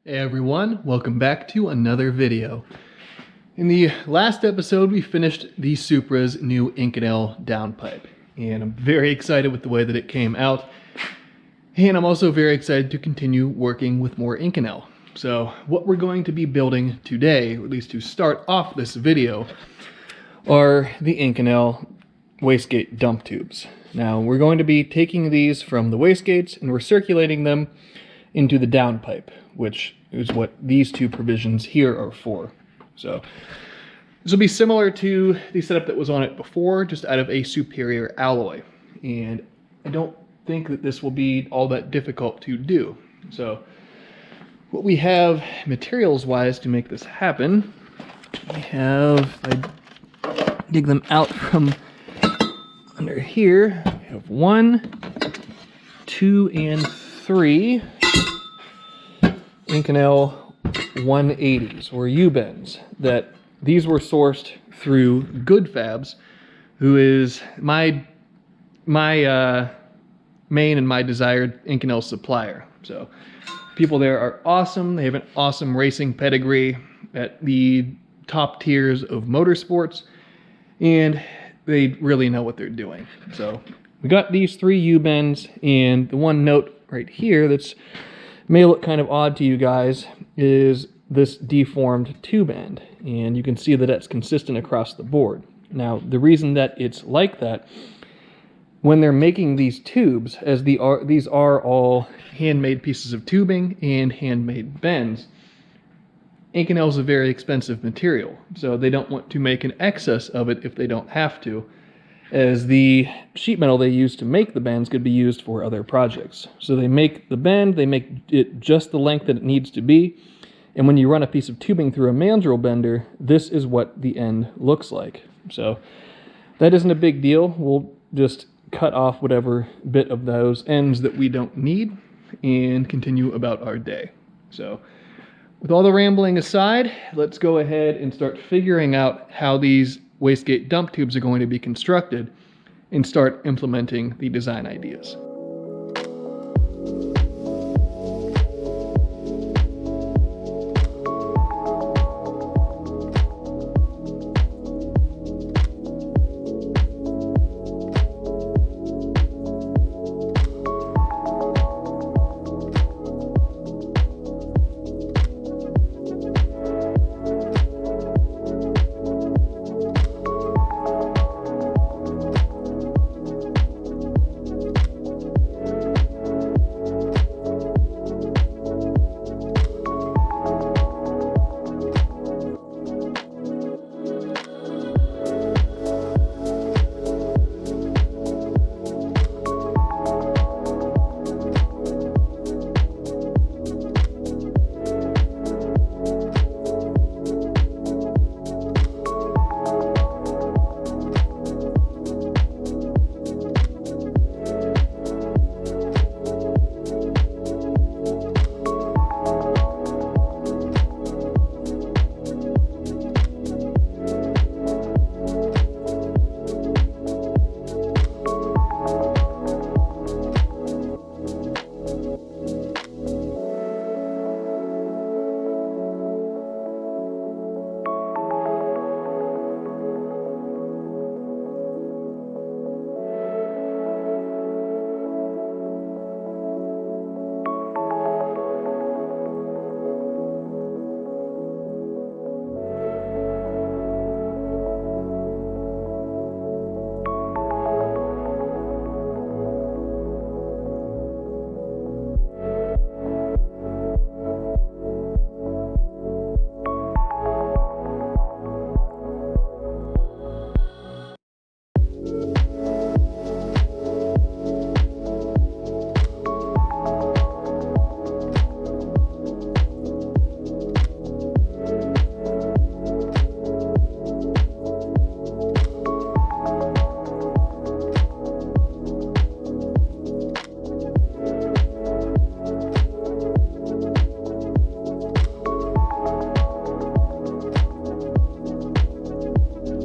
Hey everyone, welcome back to another video. In the last episode, we finished the Supra's new Inconel downpipe, and I'm very excited with the way that it came out. And I'm also very excited to continue working with more Inconel. So what we're going to be building today, or at least to start off this video, are the Inconel wastegate dump tubes. Now we're going to be taking these from the wastegates and we're circulating them into the downpipe, which is what these two provisions here are for. So this will be similar to the setup that was on it before, just out of a superior alloy. And I don't think that this will be all that difficult to do. So what we have materials-wise to make this happen, we have, if I dig them out from under here, we have 1, 2, and 3 Inconel 180s, or U-bends, that these were sourced through Good Fabs, who is my main and my desired Inconel supplier. So people there are awesome. They have an awesome racing pedigree at the top tiers of motorsports, and they really know what they're doing. So we got these 3 U-bends, and the one note right here that's may look kind of odd to you guys is this deformed tube end, and you can see that it's consistent across the board. Now the reason that it's like that, when they're making these tubes, as these are all handmade pieces of tubing and handmade bends, Inconel is a very expensive material, so they don't want to make an excess of it if they don't have to, as the sheet metal they use to make the bends could be used for other projects. So they make the bend, they make it just the length that it needs to be, and when you run a piece of tubing through a mandrel bender, this is what the end looks like. So that isn't a big deal. We'll just cut off whatever bit of those ends that we don't need and continue about our day. So with all the rambling aside, let's go ahead and start figuring out how these wastegate dump tubes are going to be constructed and start implementing the design ideas.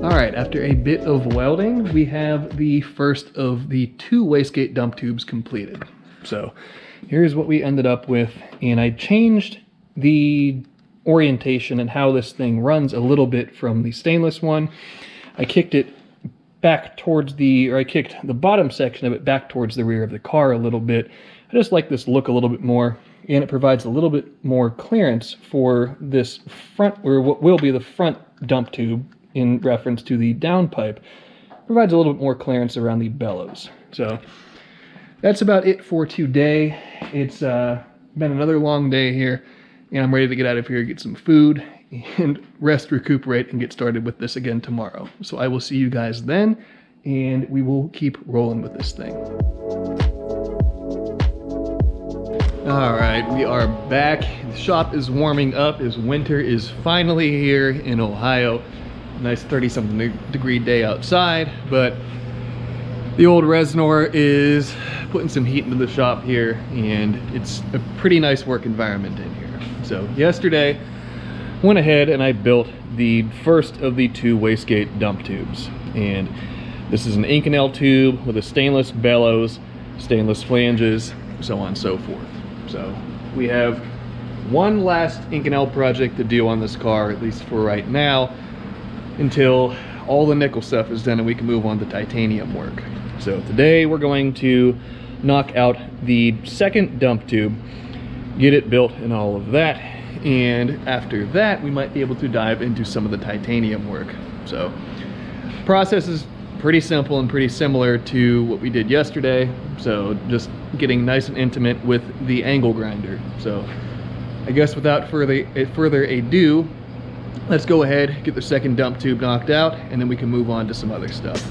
Alright, after a bit of welding, we have the first of the 2 wastegate dump tubes completed. So here's what we ended up with, and I changed the orientation and how this thing runs a little bit from the stainless one. I kicked it back towards I kicked the bottom section of it back towards the rear of the car a little bit. I just like this look a little bit more, and it provides a little bit more clearance for this front, or what will be the front dump tube in reference to the downpipe. Provides a little bit more clearance around the bellows. So that's about it for today. It's been another long day here, and I'm ready to get out of here, get some food, and rest, recuperate, and get started with this again tomorrow. So I will see you guys then, and we will keep rolling with this thing. All right, we are back. The shop is warming up as winter is finally here in Ohio. Nice 30-something degree day outside, but the old Reznor is putting some heat into the shop here, and it's a pretty nice work environment in here. So yesterday, went ahead and I built the first of the 2 wastegate dump tubes. And this is an Inconel tube with a stainless bellows, stainless flanges, so on and so forth. So we have one last Inconel project to do on this car, at least for right now, until all the nickel stuff is done and we can move on to titanium work. So today we're going to knock out the second dump tube, get it built and all of that, and after that we might be able to dive into some of the titanium work. So the process is pretty simple and pretty similar to what we did yesterday, so just getting nice and intimate with the angle grinder. So I guess without further ado, let's go ahead, get the second dump tube knocked out, and then we can move on to some other stuff.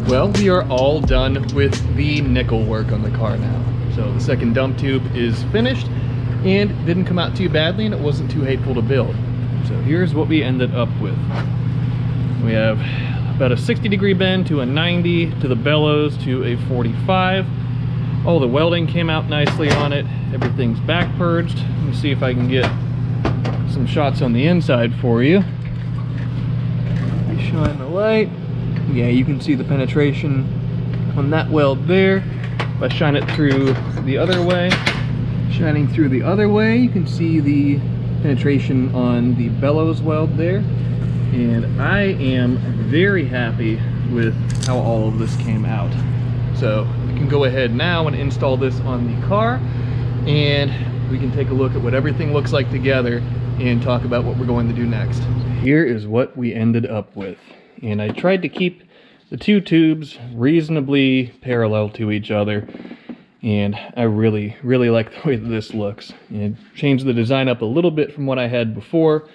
Well, we are all done with the nickel work on the car now. So the second dump tube is finished and didn't come out too badly, and it wasn't too hateful to build. So here's what we ended up with. We have about a 60-degree bend to a 90, to the bellows to a 45. All the welding came out nicely on it. Everything's back purged. Let me see if I can get some shots on the inside for you. Shine the light. Yeah, you can see the penetration on that weld there. If I shine it through the other way, shining through the other way, you can see the penetration on the bellows weld there. And I am very happy with how all of this came out. So we can go ahead now and install this on the car, and we can take a look at what everything looks like together and talk about what we're going to do next. Here is what we ended up with. And I tried to keep the two tubes reasonably parallel to each other, and I really like the way that this looks. And changed the design up a little bit from what I had before,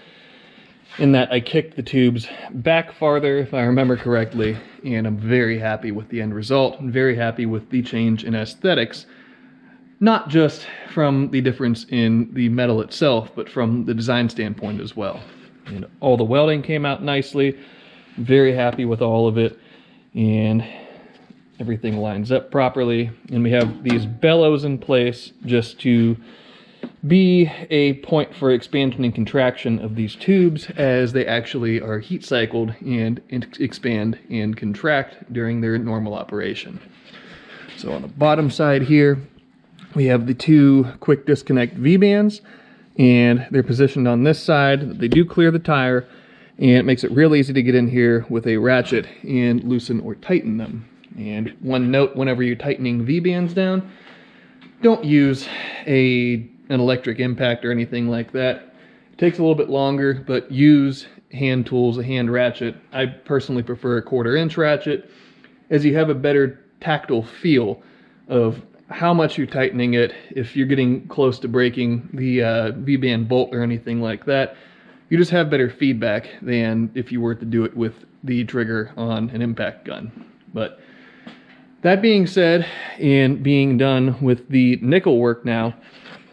in that I kicked the tubes back farther, if I remember correctly, and I'm very happy with the end result. I'm very happy with the change in aesthetics, not just from the difference in the metal itself, but from the design standpoint as well. And all the welding came out nicely. Very happy with all of it, and everything lines up properly. And we have these bellows in place just to be a point for expansion and contraction of these tubes as they actually are heat cycled and expand and contract during their normal operation. So on the bottom side here, we have the two quick disconnect V-bands, and they're positioned on this side. They do clear the tire, and it makes it real easy to get in here with a ratchet and loosen or tighten them. And one note, whenever you're tightening V-bands down, don't use an electric impact or anything like that. It takes a little bit longer, but use hand tools, a hand ratchet. I personally prefer a 1/4 inch ratchet, as you have a better tactile feel of how much you're tightening it. If you're getting close to breaking the V-band bolt or anything like that, you just have better feedback than if you were to do it with the trigger on an impact gun. But that being said, and being done with the nickel work now,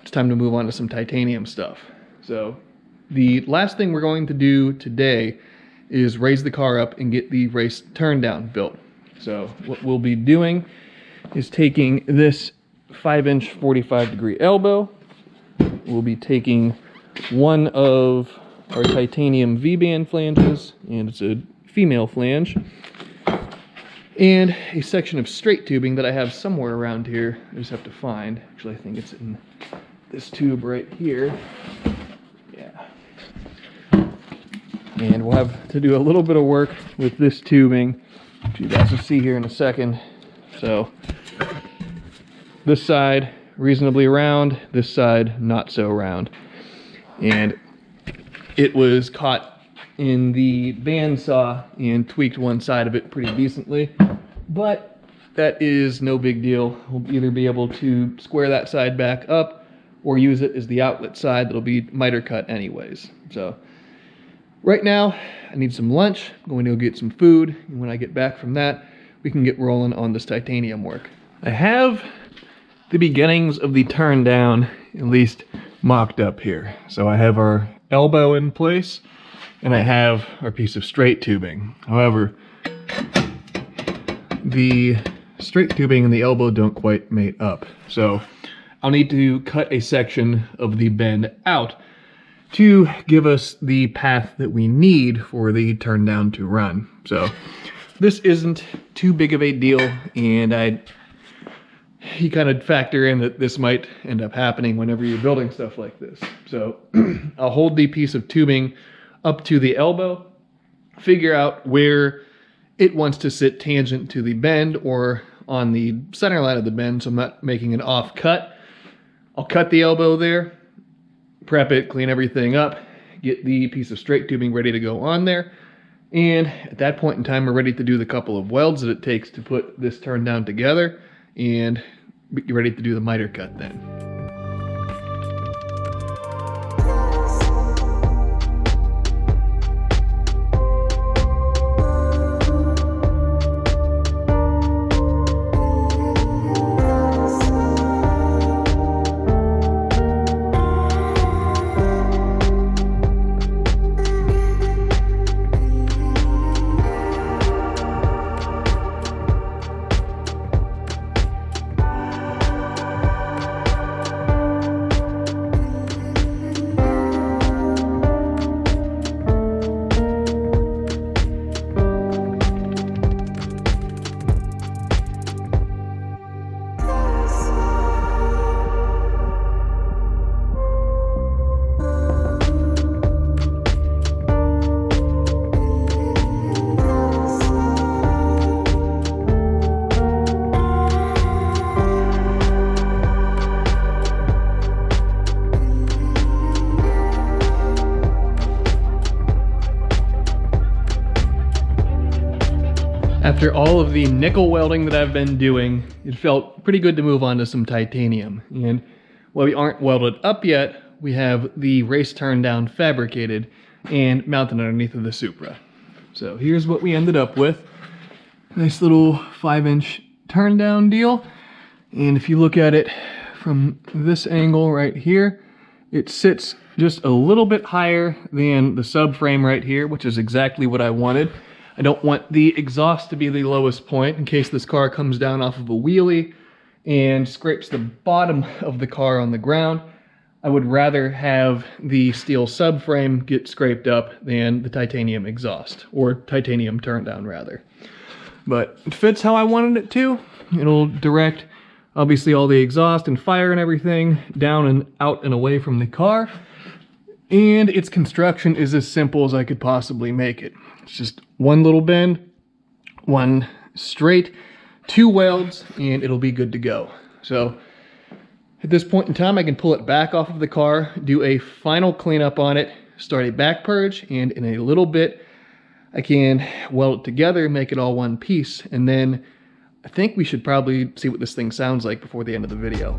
it's time to move on to some titanium stuff. So the last thing we're going to do today is raise the car up and get the race turn down built. So what we'll be doing is taking this 5-inch 45-degree elbow. We'll be taking one of our titanium V-band flanges, and it's a female flange, and a section of straight tubing that I have somewhere around here. I just have to find. Actually, I think it's in this tube right here. Yeah. And we'll have to do a little bit of work with this tubing, which you guys will see here in a second. So this side reasonably round, this side not so round. And it was caught in the bandsaw and tweaked one side of it pretty decently, but that is no big deal. We'll either be able to square that side back up or use it as the outlet side that'll be miter cut anyways. So right now I need some lunch. I'm going to go get some food, and when I get back from that, we can get rolling on this titanium work. I have the beginnings of the turn down at least mocked up here. So I have our elbow in place, and I have our piece of straight tubing. However, the straight tubing and the elbow don't quite mate up. So I'll need to cut a section of the bend out to give us the path that we need for the turn down to run. So this isn't too big of a deal, and you kind of factor in that this might end up happening whenever you're building stuff like this. So I'll hold the piece of tubing up to the elbow, figure out where it wants to sit tangent to the bend or on the center line of the bend, so I'm not making an off cut. I'll cut the elbow there, prep it, clean everything up, get the piece of straight tubing ready to go on there, and at that point in time we're ready to do the couple of welds that it takes to put this turn down together and be ready to do the miter cut then. After all of the nickel welding that I've been doing, it felt pretty good to move on to some titanium. And while we aren't welded up yet, we have the race turn down fabricated and mounted underneath of the Supra. So here's what we ended up with. Nice little 5-inch turn down deal. And if you look at it from this angle right here, it sits just a little bit higher than the subframe right here, which is exactly what I wanted. I don't want the exhaust to be the lowest point in case this car comes down off of a wheelie and scrapes the bottom of the car on the ground. I would rather have the steel subframe get scraped up than the titanium exhaust, or titanium turn down rather. But it fits how I wanted it to. It'll direct obviously all the exhaust and fire and everything down and out and away from the car. And its construction is as simple as I could possibly make it. It's just one little bend, one straight, 2 welds, and it'll be good to go. So at this point in time, I can pull it back off of the car, do a final cleanup on it, start a back purge, and in a little bit, I can weld it together, make it all one piece, and then I think we should probably see what this thing sounds like before the end of the video.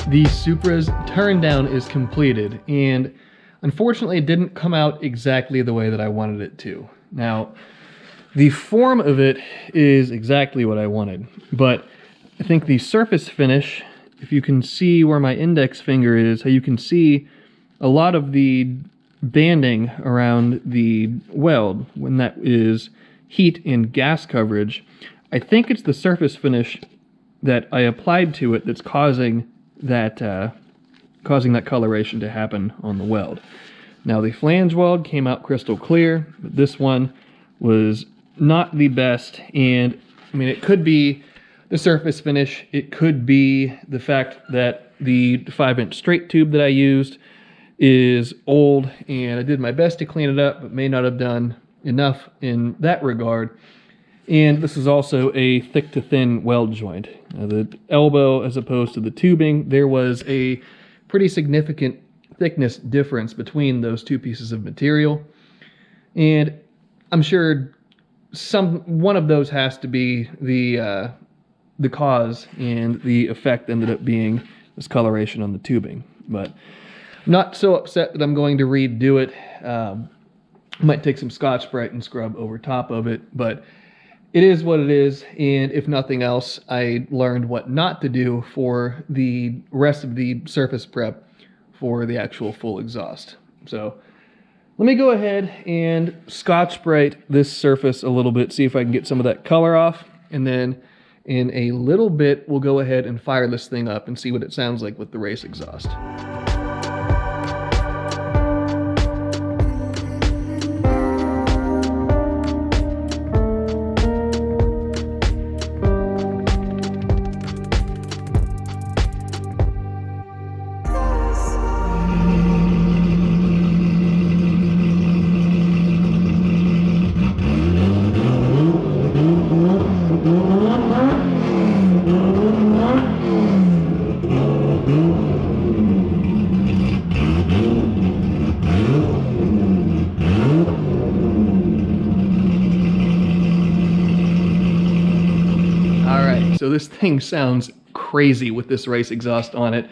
The Supra's turn down is completed, and unfortunately it didn't come out exactly the way that I wanted it to. Now, the form of it is exactly what I wanted, but I think the surface finish, if you can see where my index finger is, how you can see a lot of the banding around the weld when that is heat and gas coverage. I think it's the surface finish that I applied to it that's causing that coloration to happen on the weld. Now the flange weld came out crystal clear, but this one was not the best. And I mean, it could be the surface finish, it could be the fact that the 5-inch straight tube that I used is old, and I did my best to clean it up, but may not have done enough in that regard. And this is also a thick to thin weld joint. The elbow, as opposed to the tubing, there was a pretty significant thickness difference between those two pieces of material. And I'm sure one of those has to be the cause, and the effect ended up being this coloration on the tubing. But I'm not so upset that I'm going to redo it. Might take some Scotch-Brite and scrub over top of it, but it is what it is, and if nothing else, I learned what not to do for the rest of the surface prep for the actual full exhaust. So let me go ahead and Scotch-Brite this surface a little bit, see if I can get some of that color off, and then in a little bit, we'll go ahead and fire this thing up and see what it sounds like with the race exhaust. So this thing sounds crazy with this race exhaust on it,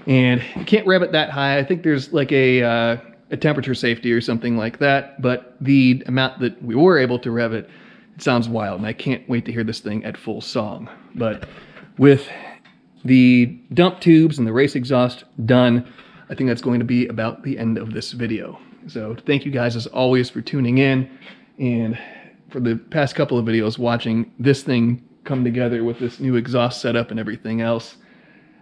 and you can't rev it that high. I think there's like a temperature safety or something like that, but the amount that we were able to rev it, it sounds wild, and I can't wait to hear this thing at full song. But with the dump tubes and the race exhaust done, I think that's going to be about the end of this video. So thank you guys as always for tuning in, and for the past couple of videos watching this thing come together with this new exhaust setup and everything else.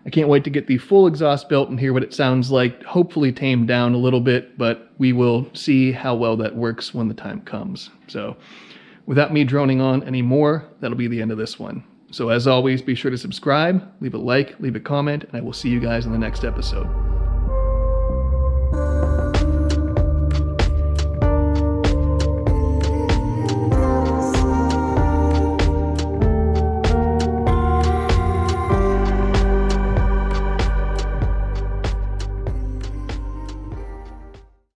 I can't wait to get the full exhaust built and hear what it sounds like, hopefully tamed down a little bit, but we will see how well that works when the time comes. So without me droning on anymore, that'll be the end of this one. So as always, be sure to subscribe, leave a like, leave a comment, and I will see you guys in the next episode.